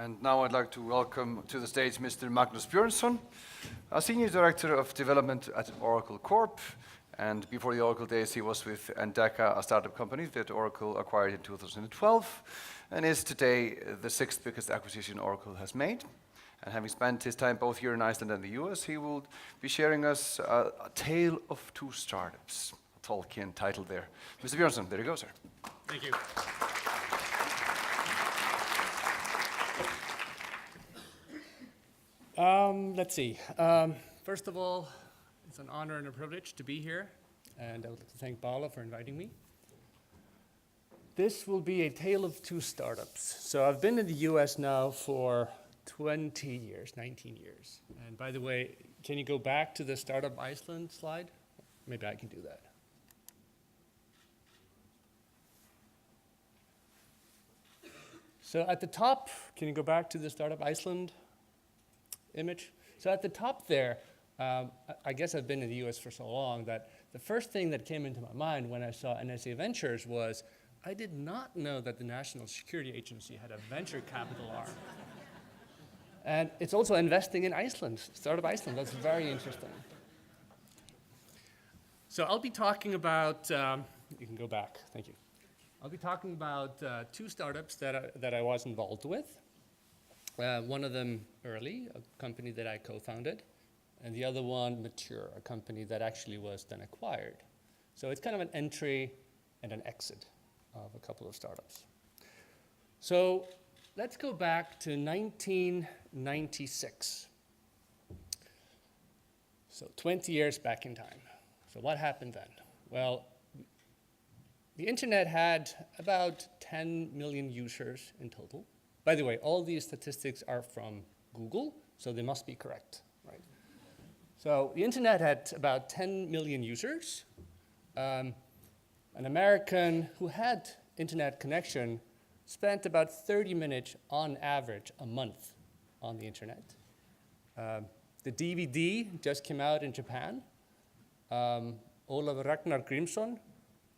And now I'd like to welcome to the stage Mr. Magnus Björnsson, a Senior Director of Development at Oracle Corp. And before the Oracle days, he was with Endeca, a startup company that Oracle acquired in 2012, and is today the sixth biggest acquisition Oracle has made. And having spent his time both here in Iceland and the US, he will be sharing us a tale of two startups, a Tolkien title there. Mr. Bjornsson, there you go, sir. Thank you. Let's see. First of all, it's an honor and a privilege to be here, and I would like to thank Bala for inviting me. This will be a tale of two startups. So I've been in the US now for 20 years, 19 years. And by the way, can you go back to the Startup Iceland slide? Maybe I can do that. So at the top, can you go back to the Startup Iceland image? So at the top there, I guess I've been in the US for so long that the first thing that came into my mind when I saw NSA Ventures was, I did not know that the National Security Agency had a venture capital arm. And it's also investing in Iceland, Startup Iceland. That's very interesting. So I'll be talking about, you can go back, thank you. I'll be talking about two startups that I was involved with. One of them early, a company that I co-founded, and the other one mature, a company that actually was then acquired. So it's kind of an entry and an exit of a couple of startups. So let's go back to 1996. So 20 years back in time. So what happened then? Well, the internet had about 10 million users in total. By the way, all these statistics are from Google, so they must be correct, right? So the internet had about 10 million users. An American who had internet connection spent about 30 minutes on average a month on the internet. The DVD just came out in Japan. Ólafur Ragnar Grímsson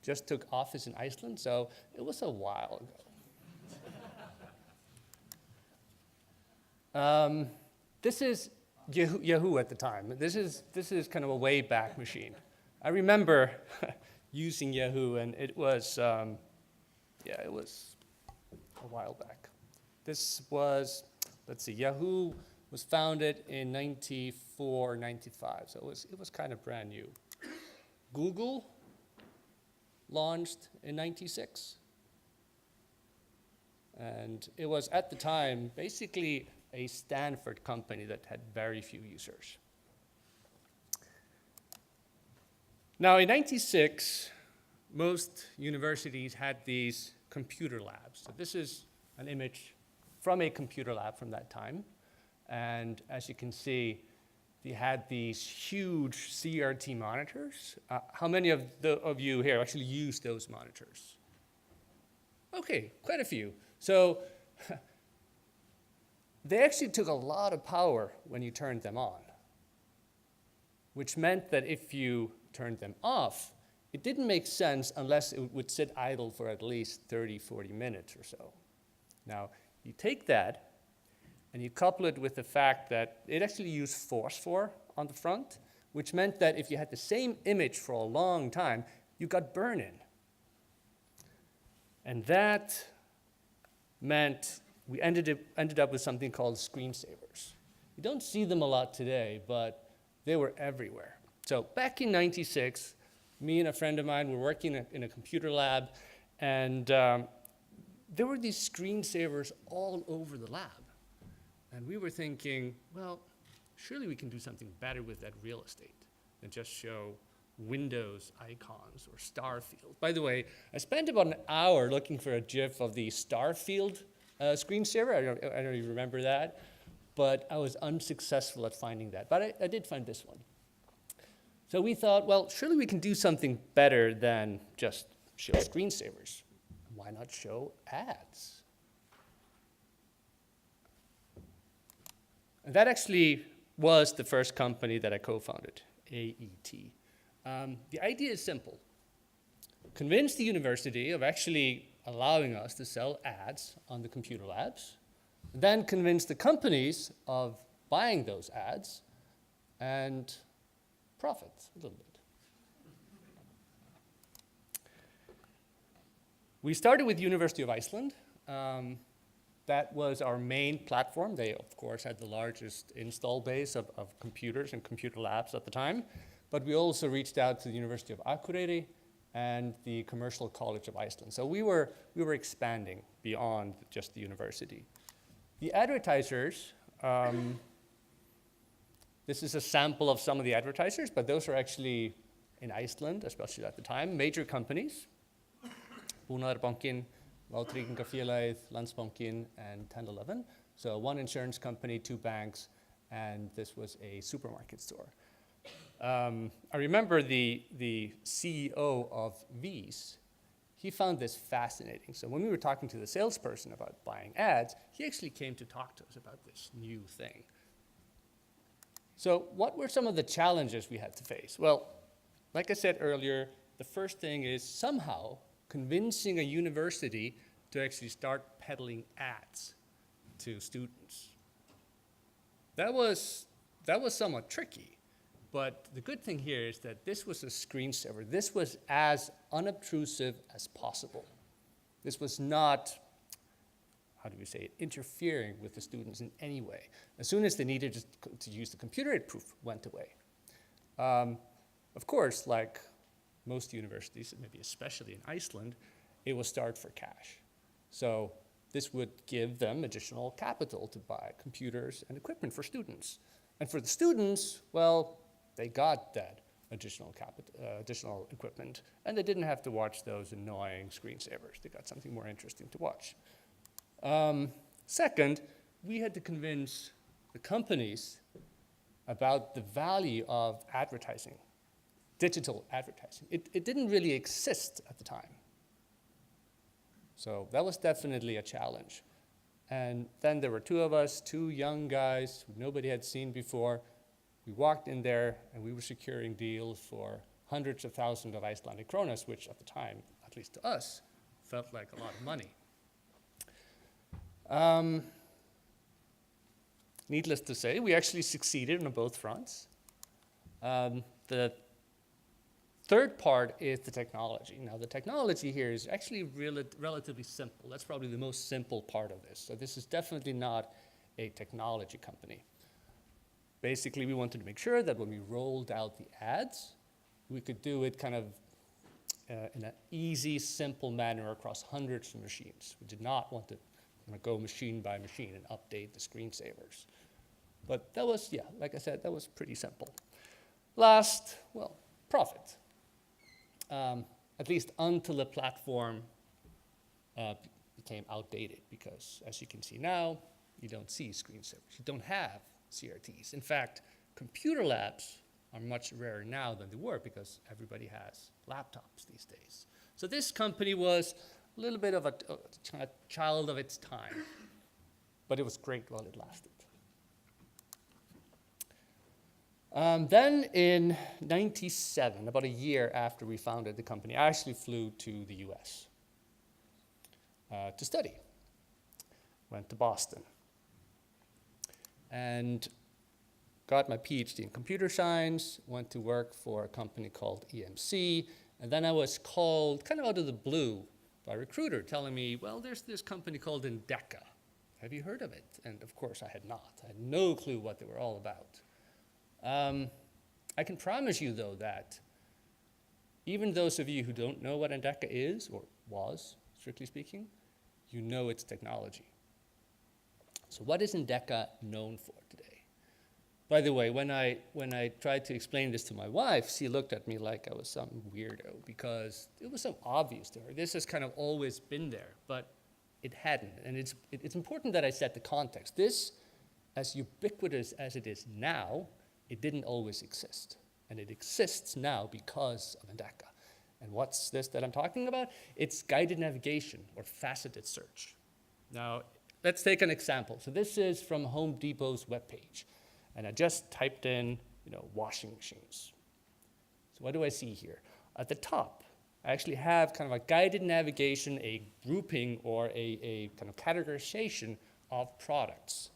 just took office in Iceland, so it was a while ago. This is Yahoo at the time. This is kind of a way back machine. I remember using Yahoo, and it was, it was a while back. This was, let's see, Yahoo was founded in 94, 95, so it was kind of brand new. Google launched in 96. And it was, at the time, basically a Stanford company that had very few users. Now, in 96, most universities had these computer labs. So this is an image from a computer lab from that time. And as you can see, they had these huge CRT monitors. How many of you here actually use those monitors? Okay, quite a few. So they actually took a lot of power when you turned them on, which meant that if you turned them off, it didn't make sense unless it would sit idle for at least 30, 40 minutes or so. Now, you take that and you couple it with the fact that it actually used phosphor on the front, which meant that if you had the same image for a long time, you got burn-in. And that meant we ended up with something called screensavers. You don't see them a lot today, but they were everywhere. So back in 96, me and a friend of mine were working in a computer lab, and there were these screensavers all over the lab. And we were thinking, well, surely we can do something better with that real estate than just show Windows icons or Starfield. By the way, I spent about an hour looking for a GIF of the Starfield screensaver. I don't even remember that, but I was unsuccessful at finding that. But I did find this one. So we thought, well, surely we can do something better than just show screensavers. Why not show ads? And that actually was the first company that I co-founded, AET. The idea is simple. Convince the university of actually allowing us to sell ads on the computer labs, then convince the companies of buying those ads and profit a little bit. We started with University of Iceland. That was our main platform. They, of course, had the largest install base of computers and computer labs at the time. But we also reached out to the University of Akureyri and the Commercial College of Iceland. So we were expanding beyond just the university. The advertisers, this is a sample of some of the advertisers, but those are actually in Iceland, especially at the time, major companies. Búnaðarbankin, Vátryggingafélagið, Landsbankin, and 1011. So one insurance company, two banks, and this was a supermarket store. I remember the CEO of Vís, he found this fascinating. So when we were talking to the salesperson about buying ads, he actually came to talk to us about this new thing. So what were some of the challenges we had to face? Well, like I said earlier, the first thing is somehow convincing a university to actually start peddling ads to students. That was somewhat tricky, but the good thing here is that this was a screensaver. This was as unobtrusive as possible. This was not, how do we say it, interfering with the students in any way. As soon as they needed to use the computer, it proof went away. Of course, like most universities, maybe especially in Iceland, it was start for cash. So this would give them additional capital to buy computers and equipment for students. And for the students, well, they got that additional equipment, and they didn't have to watch those annoying screensavers. They got something more interesting to watch. Second, we had to convince the companies about the value of advertising, digital advertising. It didn't really exist at the time. So that was definitely a challenge. And then there were two of us, two young guys who nobody had seen before. We walked in there and we were securing deals for hundreds of thousands of Icelandic kronas, which at the time, at least to us, felt like a lot of money. Needless to say, we actually succeeded on both fronts. The third part is the technology. Now, the technology here is actually relatively simple. That's probably the most simple part of this. So this is definitely not a technology company. Basically, we wanted to make sure that when we rolled out the ads, we could do it kind of in an easy, simple manner across hundreds of machines. We did not want to go machine by machine and update the screensavers. But that was, yeah, like I said, that was pretty simple. Last, well, profit. At least until the platform became outdated, because as you can see now, you don't see screensavers. You don't have CRTs. In fact, computer labs are much rarer now than they were because everybody has laptops these days. So this company was a little bit of a child of its time, but it was great while it lasted. Then in '97, about a year after we founded the company, I actually flew to the US to study. Went to Boston and got my PhD in computer science, went to work for a company called EMC, and then I was called kind of out of the blue by a recruiter telling me, well, there's this company called Endeca. Have you heard of it? And of course I had not. I had no clue what they were all about. I can promise you, though, that even those of you who don't know what Endeca is, or was, strictly speaking, you know its technology. So what is Endeca known for today? By the way, when I tried to explain this to my wife, she looked at me like I was some weirdo because it was so obvious to her. This has kind of always been there, but it hadn't. And it's important that I set the context. This, as ubiquitous as it is now, it didn't always exist. And it exists now because of Endeca. And what's this that I'm talking about? It's guided navigation or faceted search. Now, let's take an example. So this is from Home Depot's webpage. And I just typed in, washing machines. So what do I see here? At the top, I actually have kind of a guided navigation, a grouping, or a kind of categorization of products.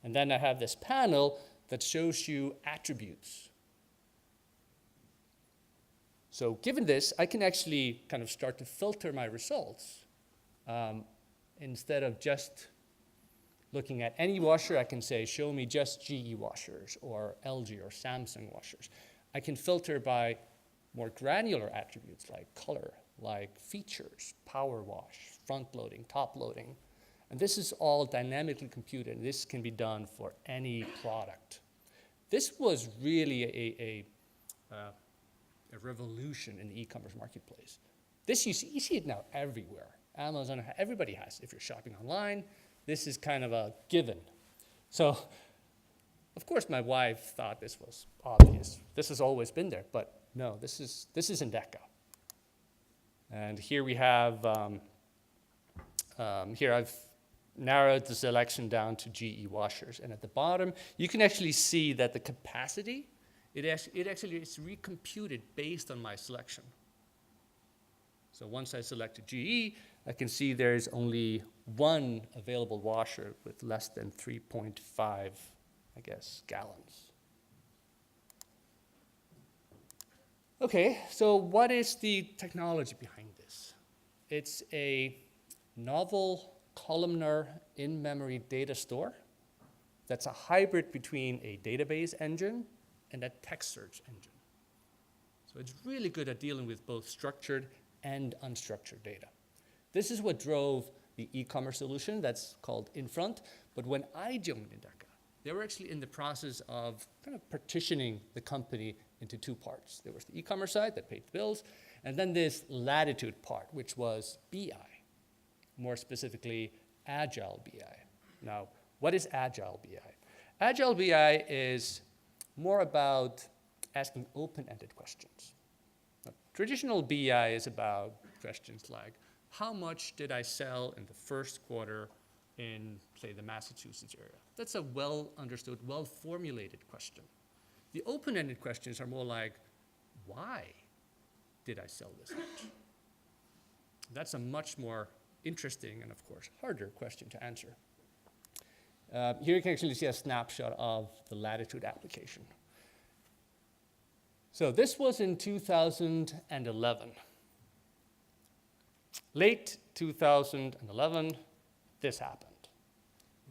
And then I have this panel that shows you attributes. So given this, I can actually kind of start to filter my results. Instead of just looking at any washer, I can say, show me just GE washers or LG or Samsung washers. I can filter by more granular attributes like color, like features, power wash, front loading, top loading. And this is all dynamically computed, and this can be done for any product. This was really a revolution in the e-commerce marketplace. This you see it now everywhere. Amazon, everybody has. If you're shopping online, this is kind of a given. So, of course, my wife thought this was obvious. This has always been there, but no, this is Endeca. And here we have, here I've narrowed the selection down to GE washers. And at the bottom, you can actually see that the capacity, it actually is recomputed based on my selection. So once I select a GE, I can see there's only one available washer with less than 3.5, I guess, gallons. Okay, so what is the technology behind this? It's a novel columnar in-memory data store that's a hybrid between a database engine and a text search engine. So it's really good at dealing with both structured and unstructured data. This is what drove the e-commerce solution that's called Infront. But when I joined Endeca, they were actually in the process of kind of partitioning the company into two parts. There was the e-commerce side that paid the bills, and then this Latitude part, which was BI, more specifically Agile BI. Now, what is Agile BI? Agile BI is more about asking open-ended questions. Now, traditional BI is about questions like, how much did I sell in the first quarter in, say, the Massachusetts area? That's a well-understood, well-formulated question. The open-ended questions are more like, why did I sell this much? That's a much more interesting and, of course, harder question to answer. Here you can actually see a snapshot of the Latitude application. So this was in 2011. Late 2011, this happened,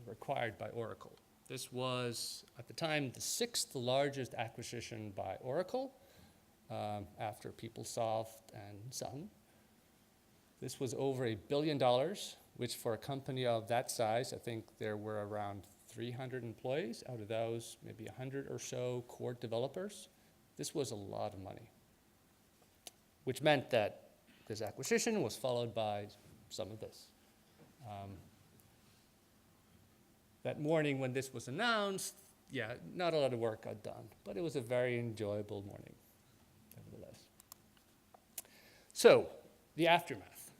required by Oracle. This was, at the time, the 6th largest acquisition by Oracle, after PeopleSoft and Sun. This was over $1 billion, which for a company of that size, I think there were around 300 employees. Out of those, maybe 100 or so core developers. This was a lot of money, which meant that this acquisition was followed by some of this. That morning when this was announced, yeah, not a lot of work got done, but it was a very enjoyable morning, nevertheless. So, the aftermath.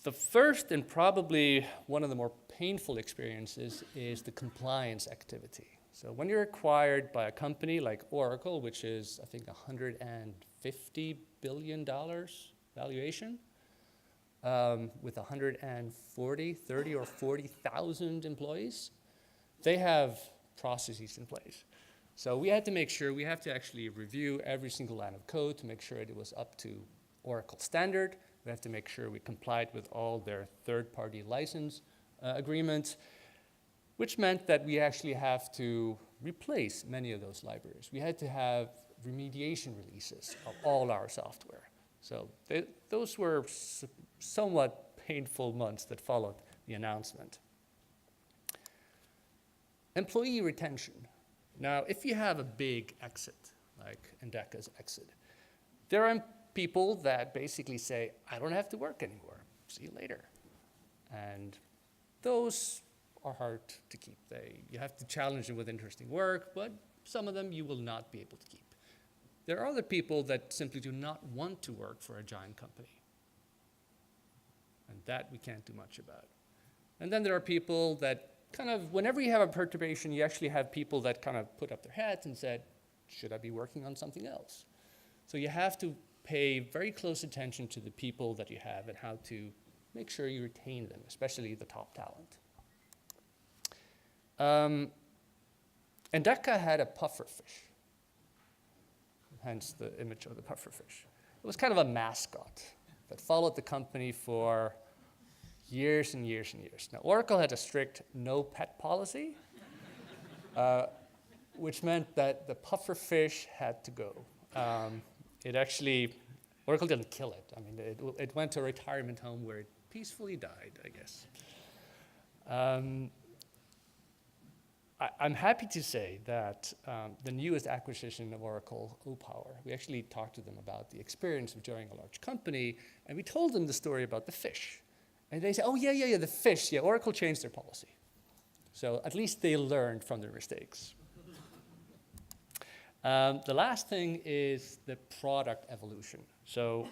The first and probably one of the more painful experiences is the compliance activity. So when you're acquired by a company like Oracle, which is, I think, $150 billion valuation, with 30 or 40,000 employees, they have processes in place. So we had to make sure, we have to actually review every single line of code to make sure it was up to Oracle standard. We have to make sure we complied with all their third-party license agreements, which meant that we actually have to replace many of those libraries. We had to have remediation releases of all our software. So those were somewhat painful months that followed the announcement. Employee retention. Now, if you have a big exit, like Endeca's exit, there are people that basically say, I don't have to work anymore, see you later. And those are hard to keep. You have to challenge them with interesting work, but some of them you will not be able to keep. There are other people that simply do not want to work for a giant company. And that we can't do much about. And then there are people that kind of, whenever you have a perturbation, you actually have people that kind of put up their hats and said, should I be working on something else? So you have to pay very close attention to the people that you have and how to make sure you retain them, especially the top talent. Endeca had a pufferfish, hence the image of the pufferfish. It was kind of a mascot that followed the company for years and years and years. Now, Oracle had a strict no pet policy, which meant that the pufferfish had to go. Oracle didn't kill it. I mean, it went to a retirement home where it peacefully died, I guess. I'm happy to say that the newest acquisition of Oracle, O-Power, we actually talked to them about the experience of joining a large company, and we told them the story about the fish. And they said, oh, yeah, the fish. Yeah, Oracle changed their policy. So at least they learned from their mistakes. The last thing is the product evolution. So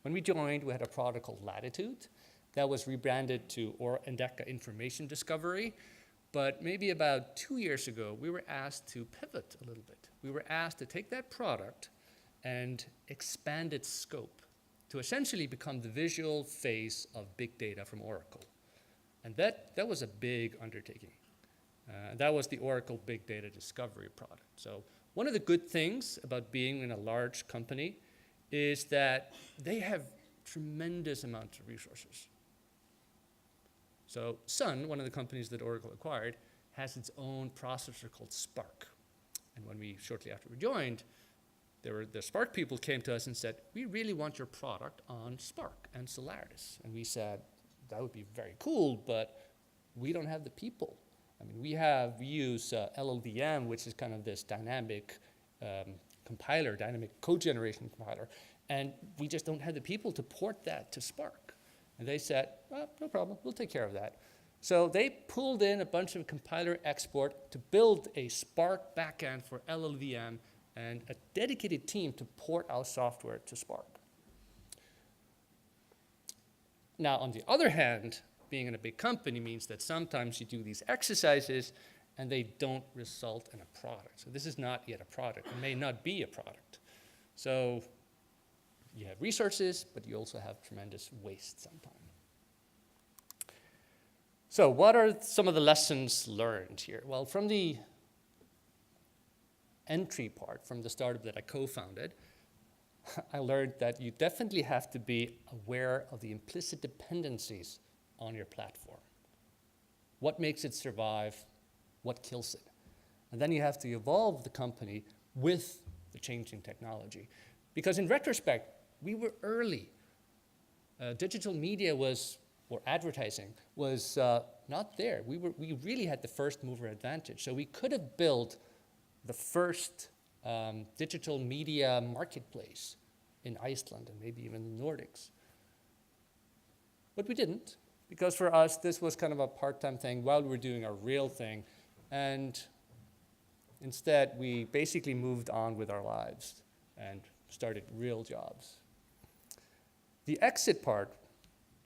when we joined, we had a product called Latitude that was rebranded to Endeca Information Discovery. But maybe about 2 years ago, we were asked to pivot a little bit. We were asked to take that product and expand its scope to essentially become the visual face of big data from Oracle. And that was a big undertaking. That was the Oracle Big Data Discovery product. So one of the good things about being in a large company is that they have tremendous amounts of resources. So Sun, one of the companies that Oracle acquired, has its own processor called Spark. And when we, shortly after we joined, the Spark people came to us and said, we really want your product on Spark and Solaris. And we said, that would be very cool, but we don't have the people. I mean, we use LLVM, which is kind of this dynamic compiler, dynamic code generation compiler, and we just don't have the people to port that to Spark. And they said, well, no problem, we'll take care of that. So they pulled in a bunch of compiler export to build a Spark backend for LLVM and a dedicated team to port our software to Spark. Now, on the other hand, being in a big company means that sometimes you do these exercises and they don't result in a product. So this is not yet a product. It may not be a product. So you have resources, but you also have tremendous waste sometimes. So what are some of the lessons learned here? Well, from the entry part, from the startup that I co-founded, I learned that you definitely have to be aware of the implicit dependencies on your platform. What makes it survive? What kills it? And then you have to evolve the company with the changing technology. Because in retrospect, we were early. Digital media or advertising was not there. We really had the first mover advantage. So we could have built the first digital media marketplace in Iceland and maybe even the Nordics. But we didn't, because for us, this was kind of a part-time thing while we were doing our real thing. And instead, we basically moved on with our lives and started real jobs. The exit part,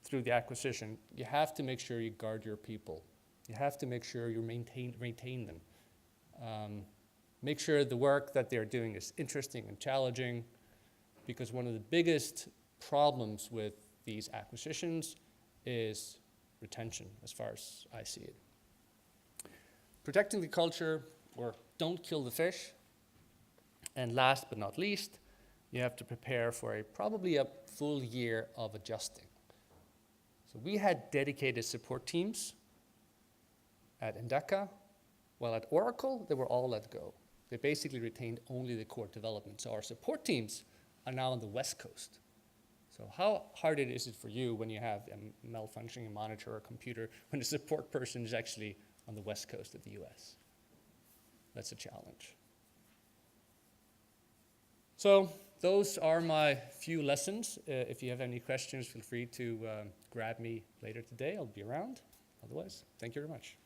through the acquisition, you have to make sure you guard your people. You have to make sure you retain them. Make sure the work that they're doing is interesting and challenging, because one of the biggest problems with these acquisitions is retention, as far as I see it. Protecting the culture, or don't kill the fish. And last but not least, you have to prepare for probably a full year of adjusting. So we had dedicated support teams at Endeca, while at Oracle, they were all let go. They basically retained only the core development. So our support teams are now on the West Coast. So how hard is it for you when you have a malfunctioning monitor or computer when the support person is actually on the West Coast of the US? That's a challenge. So those are my few lessons. If you have any questions, feel free to grab me later today. I'll be around. Otherwise, thank you very much.